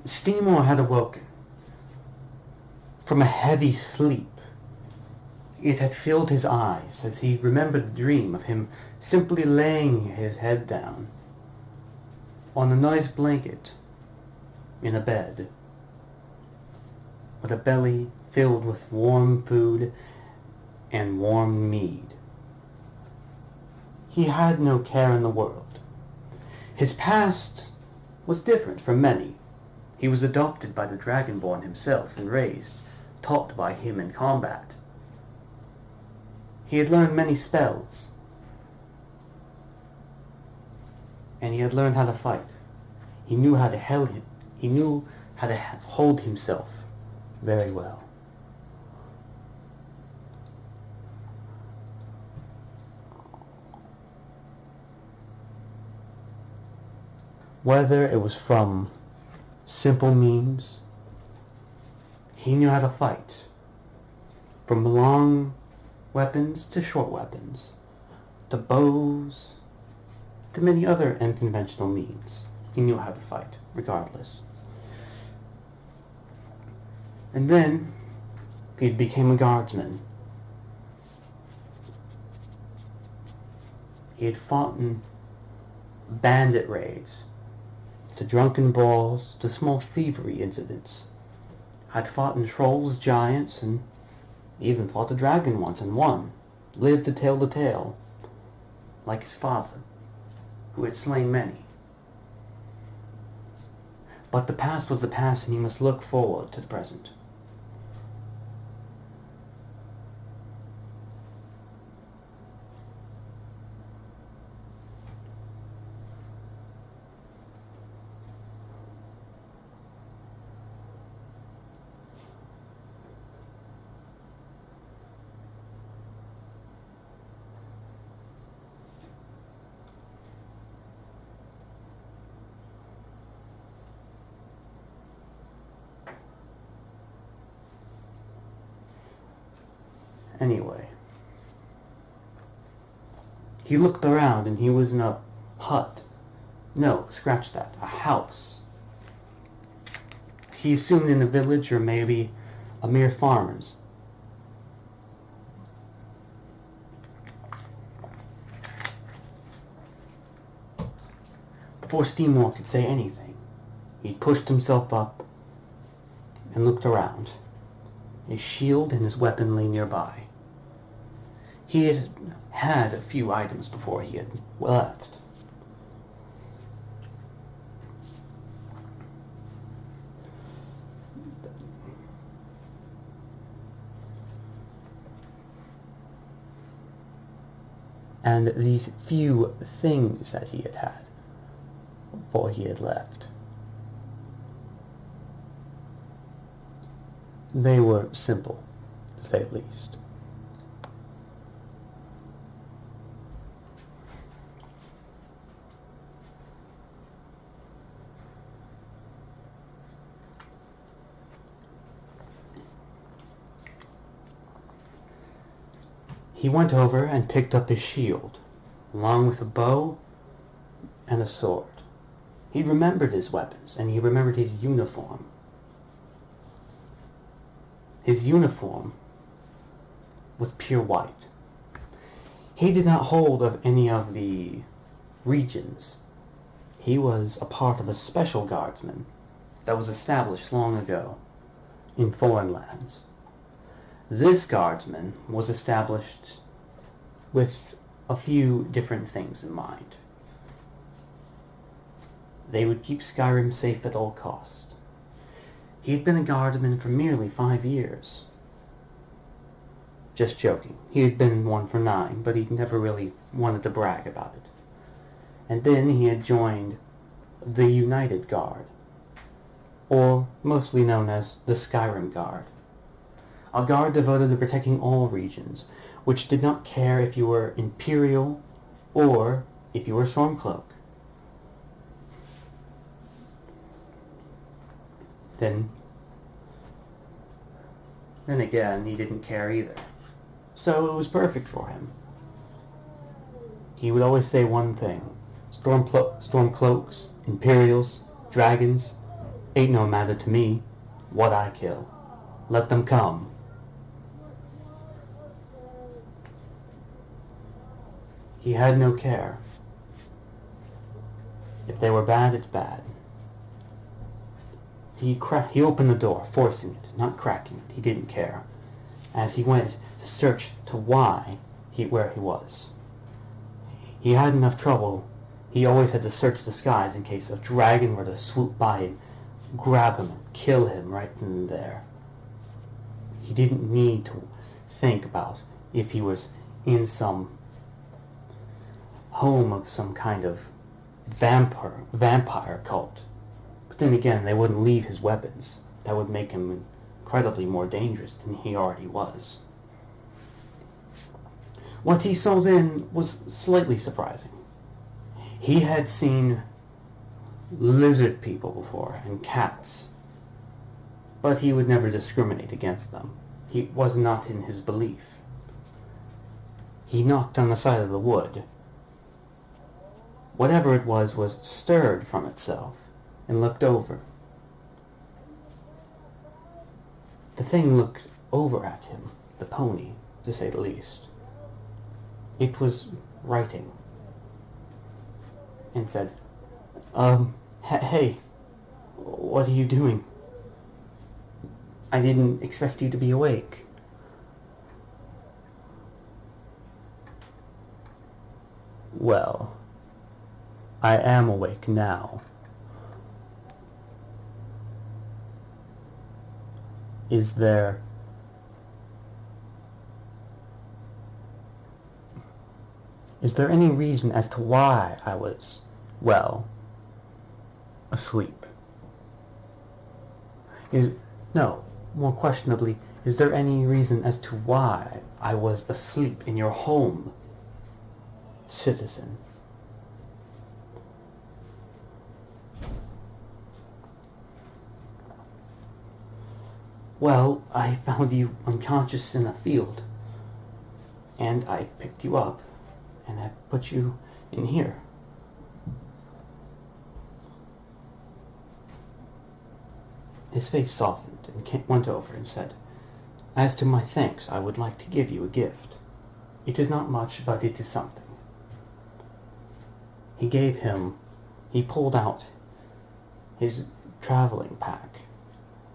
Seymour had awoken from a heavy sleep. It had filled his eyes as he remembered the dream of him simply laying his head down on a nice blanket in a bed, with a belly filled with warm food and warm mead. He had no care in the world. His past was different from many. He was adopted by the Dragonborn himself and raised, taught by him in combat. He had learned many spells, and he had learned how to fight. He knew how to hold himself very well. Whether it was from simple means, he knew how to fight. From long weapons to short weapons, to bows, to many other unconventional means. He knew how to fight, regardless. And then he became a guardsman. He had fought in bandit raids, to drunken brawls, to small thievery incidents. Had fought in trolls, giants, and even fought a dragon once and won. Lived to tell the tale, like his father, who had slain many. But the past was the past, and he must look forward to the present. Anyway, he looked around and he was in a hut. No, scratch that. A house. He assumed in a village or maybe a mere farmer's. Before Seymour could say anything, he pushed himself up and looked around. His shield and his weapon lay nearby. He had had a few items before he had left. And these few things that he had had before he had left, they were simple, to say the least. He went over and picked up his shield, along with a bow and a sword. He remembered his weapons, and he remembered his uniform. His uniform was pure white. He did not hold of any of the regions. He was a part of a special guardsman that was established long ago in foreign lands. This guardsman was established with a few different things in mind. They would keep Skyrim safe at all costs. He had been a guardsman for merely 5 years. Just joking. He had been one for 9, but he never really wanted to brag about it. And then he had joined the United Guard, or mostly known as the Skyrim Guard. A guard devoted to protecting all regions, which did not care if you were Imperial or if you were Stormcloak. Then again, he didn't care either. So it was perfect for him. He would always say one thing: Stormcloaks, Imperials, Dragons, Ain't no matter to me what I kill. Let them come. He had no care. If they were bad, it's bad. He opened the door, forcing it, not cracking it. He didn't care. As he went to search to where he was. He had enough trouble. He always had to search the skies in case a dragon were to swoop by and grab him and kill him right then and there. He didn't need to think about if he was in some home of some kind of vampire cult. But then again, they wouldn't leave his weapons. That would make him incredibly more dangerous than he already was. What he saw then was slightly surprising. He had seen lizard people before, and cats, but he would never discriminate against them. He was not in his belief. He knocked on the side of the wood. Whatever it was stirred from itself and looked over. The thing looked over at him, the pony, to say the least. It was writing, and said, hey, what are you doing? I didn't expect you to be awake. Well, I am awake now. Is there any reason as to why I was, well, asleep? No, more questionably, is there any reason as to why I was asleep in your home, citizen? Well, I found you unconscious in a field, and I picked you up, and I put you in here. His face softened and went over and said, As to my thanks, I would like to give you a gift. It is not much, but it is something. He pulled out his traveling pack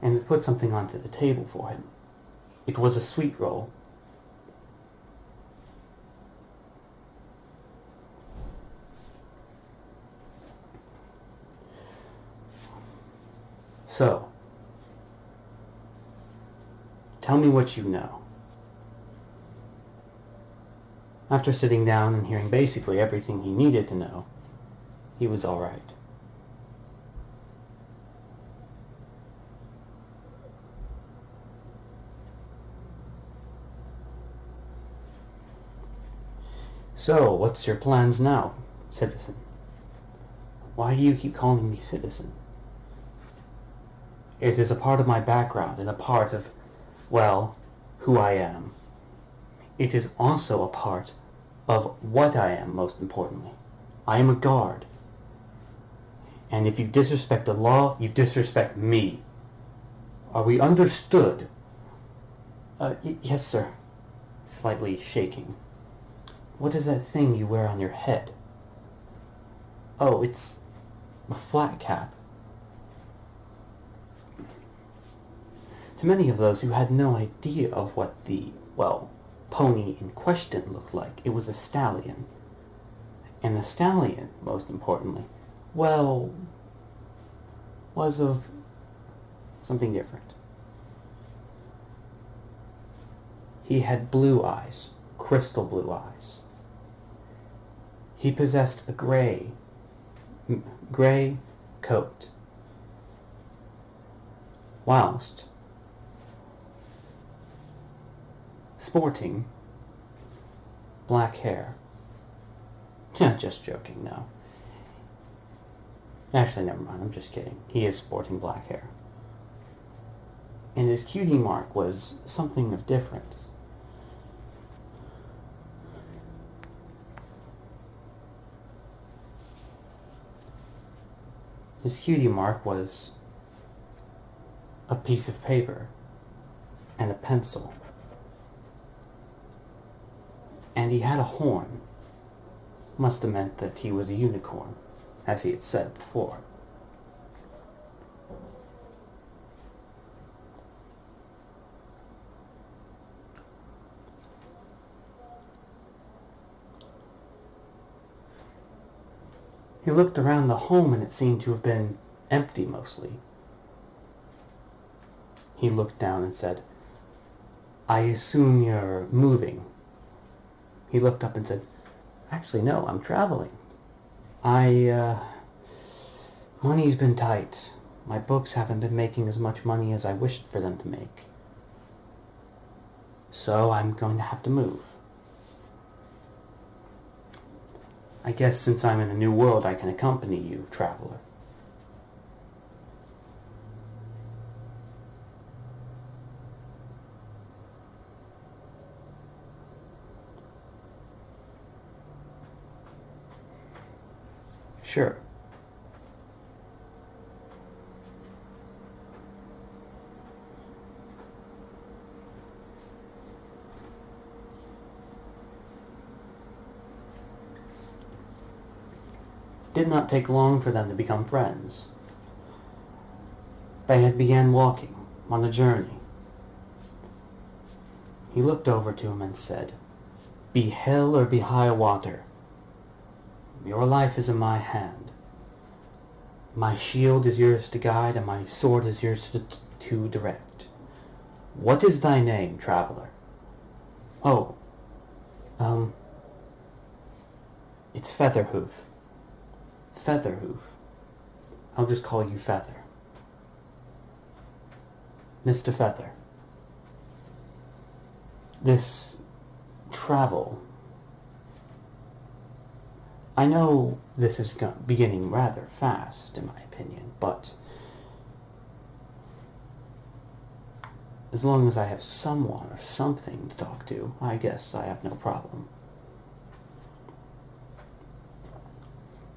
and put something onto the table for him. It was a sweet roll. So, tell me what you know. After sitting down and hearing basically everything he needed to know, he was all right. So, what's your plans now, citizen? Why do you keep calling me citizen? It is a part of my background and a part of, well, who I am. It is also a part of what I am, most importantly. I am a guard. And if you disrespect the law, you disrespect me. Are we understood? Yes, sir. Slightly shaking. What is that thing you wear on your head? Oh, it's a flat cap. To many of those who had no idea of what the, well, pony in question looked like, it was a stallion. And the stallion, most importantly, well, was of something different. He had blue eyes, crystal blue eyes. He possessed a gray coat, whilst sporting black hair. Just joking, no. Actually, never mind, I'm just kidding. He is sporting black hair. And his cutie mark was something of difference. His cutie mark was a piece of paper, and a pencil. And he had a horn. Must have meant that he was a unicorn, as he had said before. He looked around the home and it seemed to have been empty mostly. He looked down and said, "I assume you're moving." He looked up and said, "Actually, no, I'm traveling. Money's been tight. My books haven't been making as much money as I wished for them to make. So I'm going to have to move. I guess since I'm in a new world, I can accompany you, traveler." "Sure." Did not take long for them to become friends. They had began walking on a journey. He looked over to him and said, "Be hell or be high water, your life is in my hand. My shield is yours to guide, and my sword is yours to direct. What is thy name, traveler?" "Oh, it's Featherhoof. Featherhoof. I'll just call you Feather. Mr. Feather. This travel, I know this is beginning rather fast, in my opinion, but as long as I have someone or something to talk to, I guess I have no problem."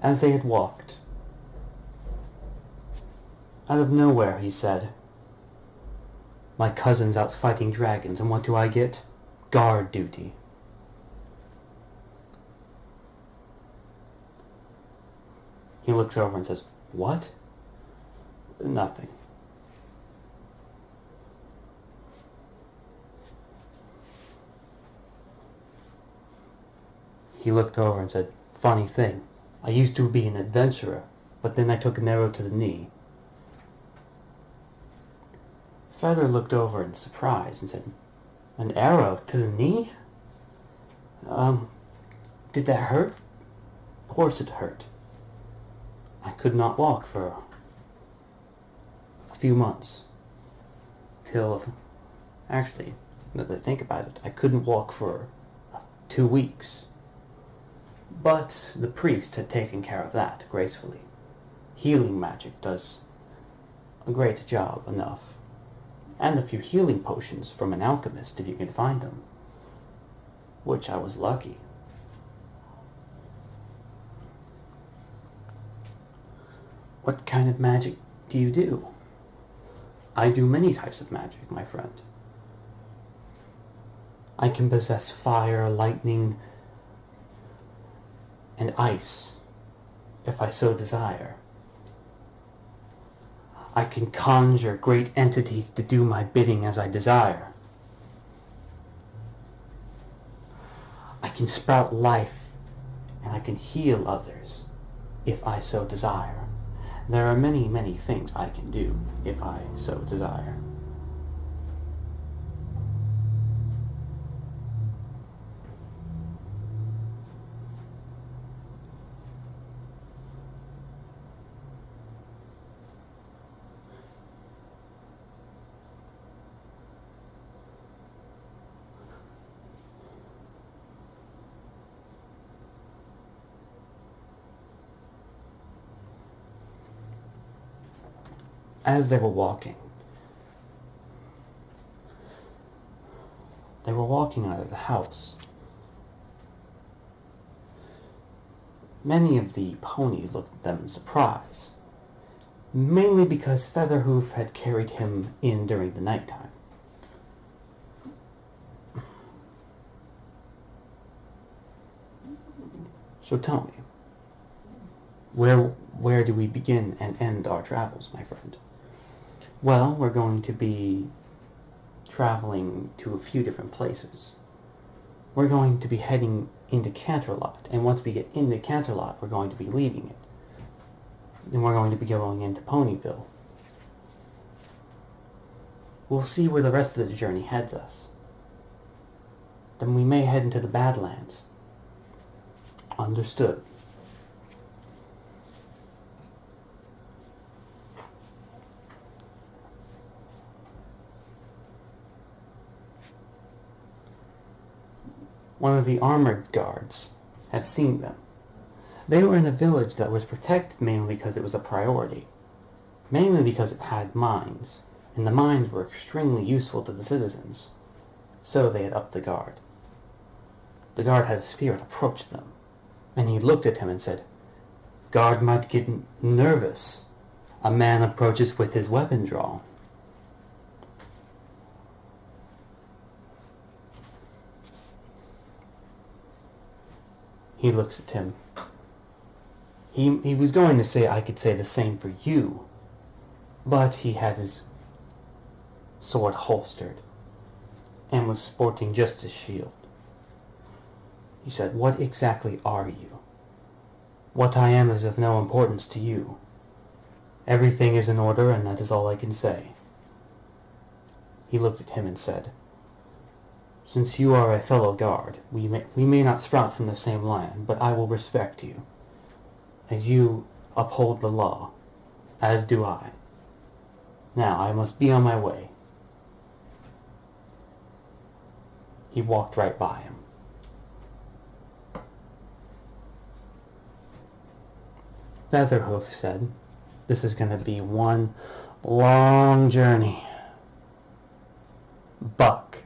As they had walked, out of nowhere he said, "My cousin's out fighting dragons, and what do I get? Guard duty." He looks over and says, "What?" "Nothing." He looked over and said, "Funny thing. I used to be an adventurer, but then I took an arrow to the knee." Feather looked over in surprise and said, "An arrow to the knee? Did that hurt?" "Of course it hurt. I could not walk for a few months. Actually, now that I think about it, I couldn't walk for 2 weeks. But the priest had taken care of that gracefully. Healing magic does a great job enough. And a few healing potions from an alchemist if you can find them. Which I was lucky." "What kind of magic do you do?" "I do many types of magic, my friend. I can possess fire, lightning, and ice, if I so desire. I can conjure great entities to do my bidding as I desire. I can sprout life, and I can heal others, if I so desire. There are many, many things I can do, if I so desire." As they were walking out of the house. Many of the ponies looked at them in surprise. mainly because Featherhoof had carried him in during the nighttime. So tell me, where do we begin and end our travels, my friend? Well, we're going to be traveling to a few different places. We're going to be heading into Canterlot, and once we get into Canterlot, we're going to be leaving it. Then we're going to be going into Ponyville. We'll see where the rest of the journey heads us. Then we may head into the Badlands. Understood. One of the armored guards had seen them. They were in a village that was protected mainly because it was a priority, mainly because it had mines, and the mines were extremely useful to the citizens, so they had upped the guard. The guard had a spirit approach them, and he looked at him and said, "Guard might get nervous. A man approaches with his weapon drawn." He looks at him. He was going to say, "I could say the same for you," but he had his sword holstered and was sporting just his shield. He said, "What exactly are you? What I am is of no importance to you. Everything is in order, and that is all I can say." He looked at him and said, "Since you are a fellow guard, we may not sprout from the same line, but I will respect you, as you uphold the law, as do I. Now I must be on my way." He walked right by him. Featherhoof said, "This is going to be one long journey. Buck,